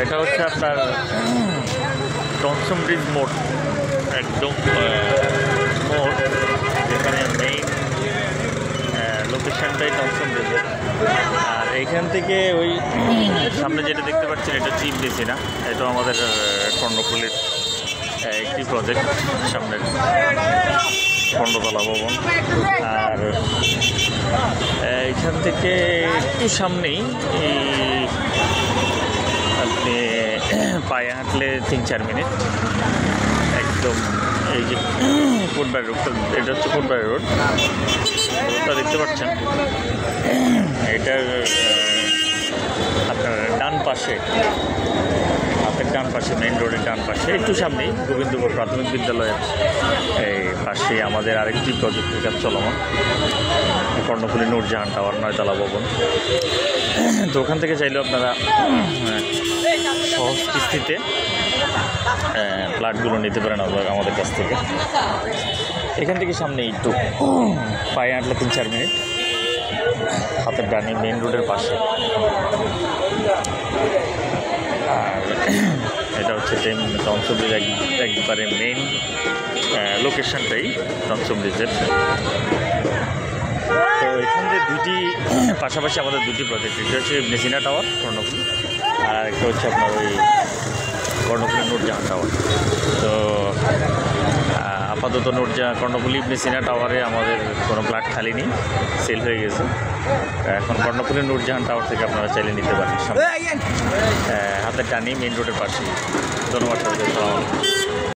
এটা হচ্ছে আপনার টমসম ব্রিজ মোড়, একদম মোড় যেখানে মেইন লোকেশনটাই টমসম ব্রিজের। আর এইখান থেকে ওই সামনে যেটা দেখতে পাচ্ছেন এটা হচ্ছে ইবনেসিনা, এটাও আমাদের কর্ণফুলীর একটি প্রজেক্ট, সামনের 15 তলা ভবন। আর এইখান থেকে একটু সামনেই আপনি পায়ে হাঁটলে 3-4 মিনিট একদম এই যে কোটবাড়ি রোড, এটা হচ্ছে কোটবাড়ি রোড, রোডটা দেখতে পাচ্ছেন। এটার আপনার ডান পাশে, হাতের ডান পাশে, মেইন রোডের ডান পাশে একটু সামনেই গোবিন্দপুর প্রাথমিক বিদ্যালয়ের এই পাশে আমাদের আরেকটি প্রজেক্টের কাজ চলমান, কর্ণফুলী নূরজাহান টাওয়ার 9 তলা ভবন। তো ওখান থেকে চাইলেও আপনারা সহজ কিস্তিতে ফ্ল্যাটগুলো নিতে পারেন আমাদের কাছ থেকে। এখান থেকে সামনে একটু পায়ে হাঁটলে 3-4 মিনিট, হাতের ডানি মেইন রোডের পাশে। আর এটা হচ্ছে টমসম ব্রিজ একবারে মেইন লোকেশনটাই টমসম ব্রিজের। তো এখান থেকে দুইটি পাশাপাশি আমাদের দুটি প্রজেক্ট, একটা হচ্ছে ইবনেসিনা টাওয়ার কর্ণফুলী, আর একটা হচ্ছে আপনার ওই কর্ণফুলী নূরজাহান টাওয়ার। তো আপাতত কর্ণফুলী ইবনেসিনা টাওয়ারে আমাদের কোনো ফ্ল্যাট খালি নেই, সেল হয়ে গেছে। এখন কর্ণফুলী নূরজাহান টাওয়ার থেকে আপনারা চাইলে নিতে পারেন, হাতের টানি মেইন রোডের পাশে। ধন্যবাদ সবাইকে।